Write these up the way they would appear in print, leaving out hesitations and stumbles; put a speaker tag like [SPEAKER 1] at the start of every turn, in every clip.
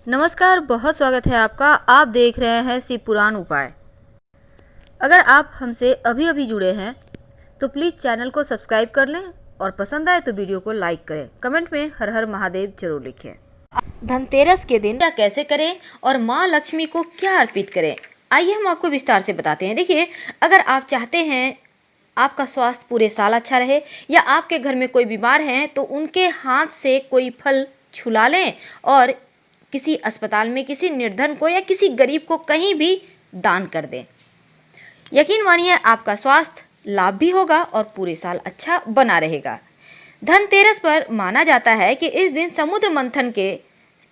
[SPEAKER 1] नमस्कार, बहुत स्वागत है आपका। आप देख रहे हैं शिव पुराण उपाय। अगर आप हमसे अभी अभी जुड़े हैं तो प्लीज़ चैनल को सब्सक्राइब कर लें और पसंद आए तो वीडियो को लाइक करें। कमेंट में हर हर महादेव जरूर लिखें। धनतेरस के दिन क्या कैसे करें और माँ लक्ष्मी को क्या अर्पित करें, आइए हम आपको विस्तार से बताते हैं। देखिए, अगर आप चाहते हैं आपका स्वास्थ्य पूरे साल अच्छा रहे या आपके घर में कोई बीमार हैं तो उनके हाथ से कोई फल छुला लें और किसी अस्पताल में किसी निर्धन को या किसी गरीब को कहीं भी दान कर दें। यकीन मानिए आपका स्वास्थ्य लाभ भी होगा और पूरे साल अच्छा बना रहेगा। धनतेरस पर माना जाता है कि इस दिन समुद्र मंथन के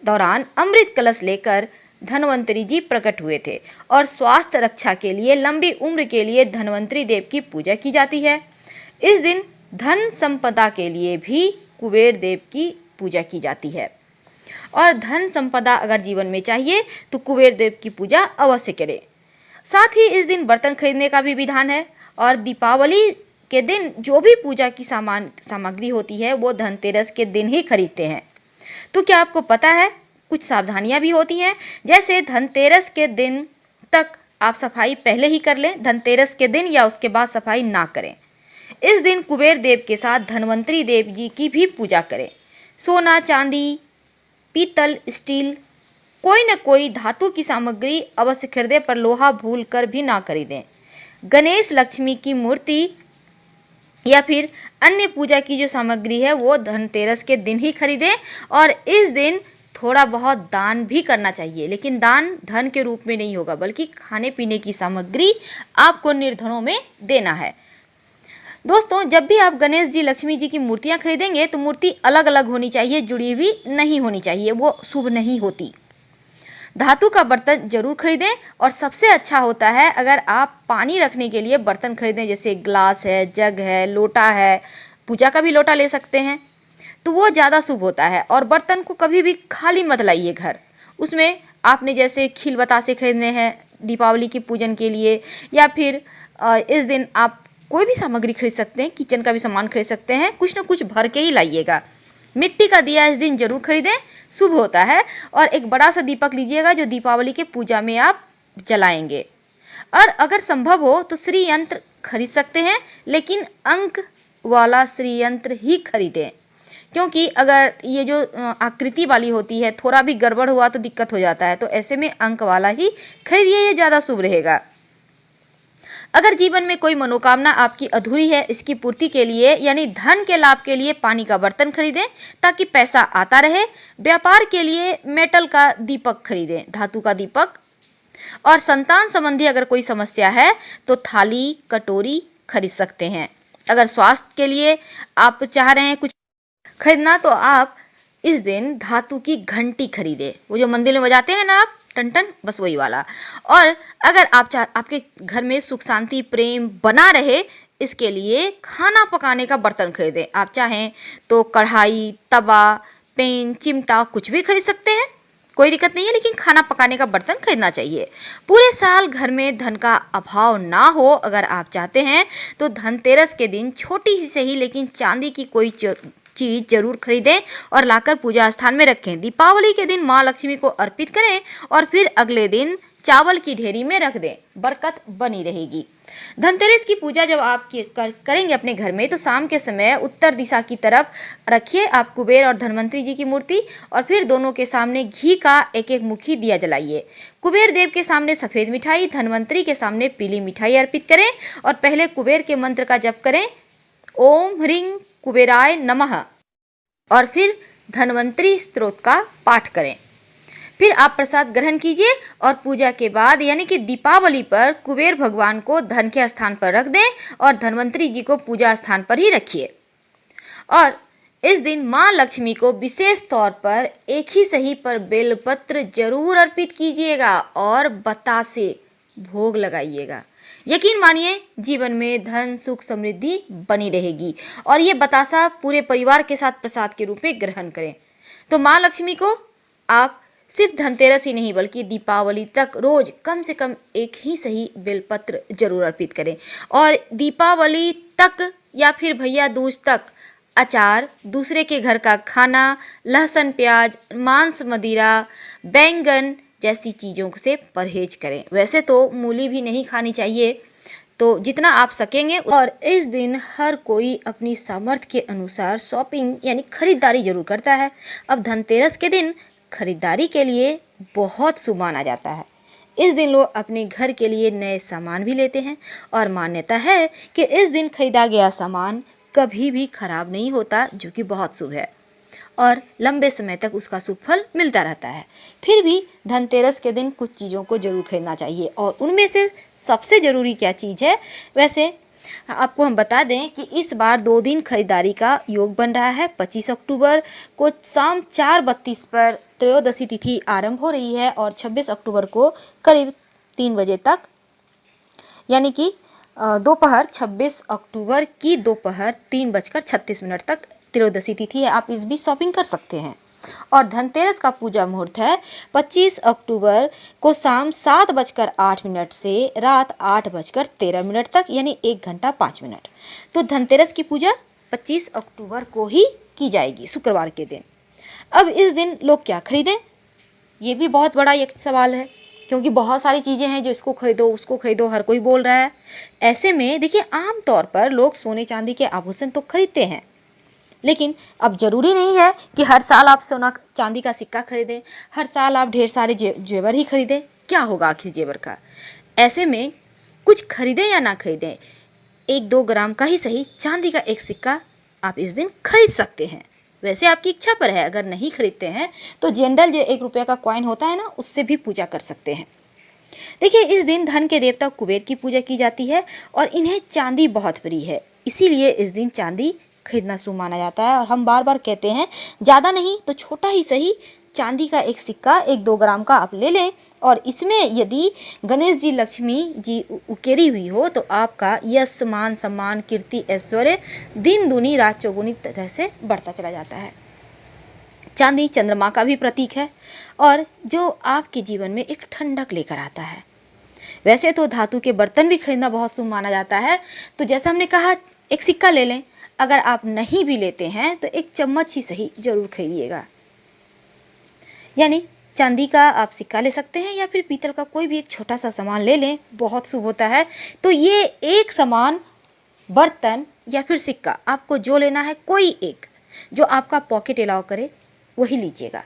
[SPEAKER 1] दौरान अमृत कलश लेकर धन्वंतरी जी प्रकट हुए थे और स्वास्थ्य रक्षा के लिए, लंबी उम्र के लिए धन्वंतरी देव की पूजा की जाती है। इस दिन धन संपदा के लिए भी कुबेर देव की पूजा की जाती है और धन संपदा अगर जीवन में चाहिए तो कुबेर देव की पूजा अवश्य करें। साथ ही इस दिन बर्तन खरीदने का भी विधान है और दीपावली के दिन जो भी पूजा की सामग्री होती है वो धनतेरस के दिन ही खरीदते हैं। तो क्या आपको पता है कुछ सावधानियां भी होती हैं, जैसे धनतेरस के दिन तक आप सफाई पहले ही कर लें, धनतेरस के दिन या उसके बाद सफाई ना करें। इस दिन कुबेर देव के साथ धन्वंतरी देव जी की भी पूजा करें। सोना, चांदी, पीतल, स्टील, कोई न कोई धातु की सामग्री अवश्य खरीदें, पर लोहा भूल कर भी ना खरीदें। गणेश लक्ष्मी की मूर्ति या फिर अन्य पूजा की जो सामग्री है वो धनतेरस के दिन ही खरीदें और इस दिन थोड़ा बहुत दान भी करना चाहिए, लेकिन दान धन के रूप में नहीं होगा बल्कि खाने पीने की सामग्री आपको निर्धनों में देना है। दोस्तों, जब भी आप गणेश जी, लक्ष्मी जी की मूर्तियां खरीदेंगे तो मूर्ति अलग अलग होनी चाहिए, जुड़ी हुई नहीं होनी चाहिए, वो शुभ नहीं होती। धातु का बर्तन जरूर खरीदें और सबसे अच्छा होता है अगर आप पानी रखने के लिए बर्तन खरीदें, जैसे ग्लास है, जग है, लोटा है, पूजा का भी लोटा ले सकते हैं, तो वो ज़्यादा शुभ होता है। और बर्तन को कभी भी खाली मत लाइए घर, उसमें आपने जैसे खील बतासे खरीदने हैं दीपावली की पूजन के लिए, या फिर इस दिन आप कोई भी सामग्री खरीद सकते हैं, किचन का भी सामान खरीद सकते हैं, कुछ ना कुछ भर के ही लाइएगा। मिट्टी का दिया इस दिन जरूर खरीदें, शुभ होता है। और एक बड़ा सा दीपक लीजिएगा जो दीपावली के पूजा में आप जलाएंगे। और अगर संभव हो तो श्री यंत्र खरीद सकते हैं, लेकिन अंक वाला श्री यंत्र ही खरीदें, क्योंकि अगर ये जो आकृति वाली होती है थोड़ा भी गड़बड़ हुआ तो दिक्कत हो जाता है, तो ऐसे में अंक वाला ही खरीदिए, ये ज़्यादा शुभ रहेगा। अगर जीवन में कोई मनोकामना आपकी अधूरी है, इसकी पूर्ति के लिए यानी धन के लाभ के लिए पानी का बर्तन खरीदें ताकि पैसा आता रहे। व्यापार के लिए मेटल का दीपक खरीदें, धातु का दीपक। और संतान संबंधी अगर कोई समस्या है तो थाली, कटोरी खरीद सकते हैं। अगर स्वास्थ्य के लिए आप चाह रहे हैं कुछ खरीदना तो आप इस दिन धातु की घंटी खरीदें, वो जो मंदिर में बजाते हैं ना आप, टन टन, बस वही वाला। और अगर आपके घर में सुख शांति प्रेम बना रहे, इसके लिए खाना पकाने का बर्तन खरीदें। आप चाहें तो कढ़ाई, तवा, पैन, चिमटा कुछ भी खरीद सकते हैं, कोई दिक्कत नहीं है, लेकिन खाना पकाने का बर्तन खरीदना चाहिए। पूरे साल घर में धन का अभाव ना हो अगर आप चाहते हैं तो धनतेरस के दिन छोटी सी सही लेकिन चांदी की कोई चीज़ जरूर खरीदें और लाकर पूजा स्थान में रखें। दीपावली के दिन माँ लक्ष्मी को अर्पित करें और फिर अगले दिन चावल की ढेरी में रख दें, बरकत बनी रहेगी। धनतेरस की पूजा जब आप करेंगे अपने घर में तो शाम के समय उत्तर दिशा की तरफ रखिए आप कुबेर और धन्वंतरी जी की मूर्ति, और फिर दोनों के सामने घी का एक एक मुखी दिया जलाइए। कुबेर देव के सामने सफ़ेद मिठाई, धन्वंतरी के सामने पीली मिठाई अर्पित करें और पहले कुबेर के मंत्र का जप करें, ओम ह्रीं कुबेराय नमः, और फिर धन्वंतरी स्तोत्र का पाठ करें। फिर आप प्रसाद ग्रहण कीजिए और पूजा के बाद यानी कि दीपावली पर कुबेर भगवान को धन के स्थान पर रख दें और धन्वंतरी जी को पूजा स्थान पर ही रखिए। और इस दिन माँ लक्ष्मी को विशेष तौर पर एक ही सही पर बेलपत्र जरूर अर्पित कीजिएगा और बतासे भोग लगाइएगा। यकीन मानिए जीवन में धन, सुख, समृद्धि बनी रहेगी। और ये बतासा पूरे परिवार के साथ प्रसाद के रूप में ग्रहण करें। तो माँ लक्ष्मी को आप सिर्फ धनतेरस ही नहीं बल्कि दीपावली तक रोज कम से कम एक ही सही बेलपत्र जरूर अर्पित करें। और दीपावली तक या फिर भैया दूज तक अचार, दूसरे के घर का खाना, लहसुन प्याज, मांस मदिरा, बैंगन जैसी चीज़ों से परहेज करें। वैसे तो मूली भी नहीं खानी चाहिए, तो जितना आप सकेंगे। और इस दिन हर कोई अपनी सामर्थ्य के अनुसार शॉपिंग यानी खरीदारी जरूर करता है। अब धनतेरस के दिन खरीदारी के लिए बहुत शुभ माना जाता है। इस दिन लोग अपने घर के लिए नए सामान भी लेते हैं और मान्यता है कि इस दिन खरीदा गया सामान कभी भी खराब नहीं होता, जो कि बहुत शुभ है और लंबे समय तक उसका शुभ फल मिलता रहता है। फिर भी धनतेरस के दिन कुछ चीज़ों को जरूर खरीदना चाहिए और उनमें से सबसे ज़रूरी क्या चीज़ है, वैसे आपको हम बता दें कि इस बार 2 दिन खरीदारी का योग बन रहा है। 25 अक्टूबर को शाम 4:32 पर त्रयोदशी तिथि आरंभ हो रही है और 26 अक्टूबर को करीब 3 बजे तक, यानी कि दोपहर 26 अक्टूबर की दोपहर 3:36 तक त्रयोदशी तिथि है। आप इस बीच शॉपिंग कर सकते हैं। और धनतेरस का पूजा मुहूर्त है 25 अक्टूबर को शाम 7:08 से रात 8:13 तक, यानी 1 घंटा 5 मिनट। तो धनतेरस की पूजा 25 अक्टूबर को ही की जाएगी, शुक्रवार के दिन। अब इस दिन लोग क्या खरीदें, ये भी बहुत बड़ा एक सवाल है, क्योंकि बहुत सारी चीज़ें हैं जो इसको खरीदो उसको खरीदो हर कोई बोल रहा है। ऐसे में देखिए, आम तौर पर लोग सोने चांदी के आभूषण तो खरीदते हैं, लेकिन अब ज़रूरी नहीं है कि हर साल आप सोना चांदी का सिक्का खरीदें, हर साल आप ढेर सारे जेवर ही खरीदें। क्या होगा आखिर जेवर का? ऐसे में कुछ खरीदें या ना खरीदें, 1-2 ग्राम का ही सही चांदी का एक सिक्का आप इस दिन खरीद सकते हैं। वैसे आपकी इच्छा पर है, अगर नहीं खरीदते हैं तो जनरल जो 1 रुपये का कॉइन होता है ना, उससे भी पूजा कर सकते हैं। देखिए, इस दिन धन के देवता कुबेर की पूजा की जाती है और इन्हें चांदी बहुत प्रिय है, इसीलिए इस दिन चांदी खरीदना शुभ माना जाता है। और हम बार बार कहते हैं, ज़्यादा नहीं तो छोटा ही सही चांदी का एक सिक्का 1-2 ग्राम का आप ले लें और इसमें यदि गणेश जी लक्ष्मी जी उकेरी हुई हो तो आपका यश मान सम्मान कीर्ति ऐश्वर्य दिन दूनी रात चौगुनी तरह से बढ़ता चला जाता है। चांदी चंद्रमा का भी प्रतीक है और जो आपके जीवन में एक ठंडक लेकर आता है। वैसे तो धातु के बर्तन भी खरीदना बहुत शुभ माना जाता है, तो जैसा हमने कहा एक सिक्का ले लें। अगर आप नहीं भी लेते हैं तो एक चम्मच ही सही जरूर खरीदिएगा, यानी चांदी का आप सिक्का ले सकते हैं या फिर पीतल का कोई भी एक छोटा सा सामान ले लें, बहुत शुभ होता है। तो ये एक सामान, बर्तन या फिर सिक्का, आपको जो लेना है कोई एक जो आपका पॉकेट अलाउ करे वही लीजिएगा।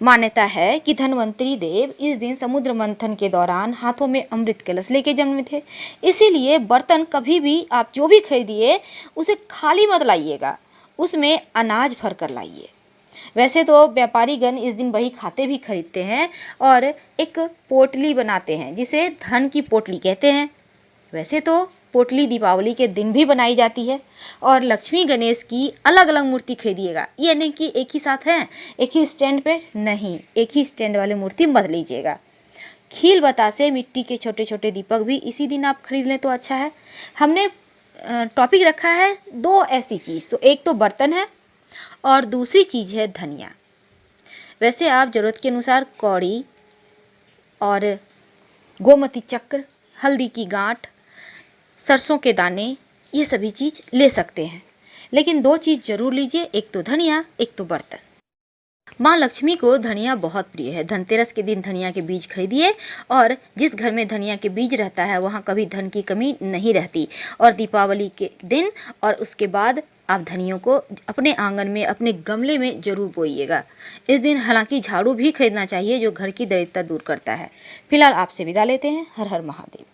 [SPEAKER 1] मान्यता है कि धन्वंतरी देव इस दिन समुद्र मंथन के दौरान हाथों में अमृत कलश लेके जन्मे थे, इसीलिए बर्तन कभी भी आप जो भी खरीदिए उसे खाली मत लाइएगा, उसमें अनाज भर कर लाइए। वैसे तो व्यापारीगण इस दिन बही खाते भी खरीदते हैं और एक पोटली बनाते हैं जिसे धन की पोटली कहते हैं। वैसे तो पोटली दीपावली के दिन भी बनाई जाती है। और लक्ष्मी गणेश की अलग अलग मूर्ति खरीदिएगा, ये नहीं कि एक ही साथ हैं एक ही स्टैंड पे, नहीं, एक ही स्टैंड वाली मूर्ति मत लीजिएगा। खील बतासे मिट्टी के छोटे छोटे दीपक भी इसी दिन आप खरीद लें तो अच्छा है। हमने टॉपिक रखा है 2 ऐसी चीज़, तो एक तो बर्तन है और दूसरी चीज़ है धनिया। वैसे आप ज़रूरत के अनुसार कौड़ी और गोमती चक्र, हल्दी की गांठ, सरसों के दाने, ये सभी चीज़ ले सकते हैं, लेकिन 2 चीज़ जरूर लीजिए, एक तो धनिया, एक तो बर्तन। माँ लक्ष्मी को धनिया बहुत प्रिय है। धनतेरस के दिन धनिया के बीज खरीदिए और जिस घर में धनिया के बीज रहता है वहाँ कभी धन की कमी नहीं रहती। और दीपावली के दिन और उसके बाद आप धनियों को अपने आंगन में, अपने गमले में जरूर बोइएगा। इस दिन हालांकि झाड़ू भी खरीदना चाहिए जो घर की दरिद्रता दूर करता है। फिलहाल आपसे विदा लेते हैं। हर हर महादेव।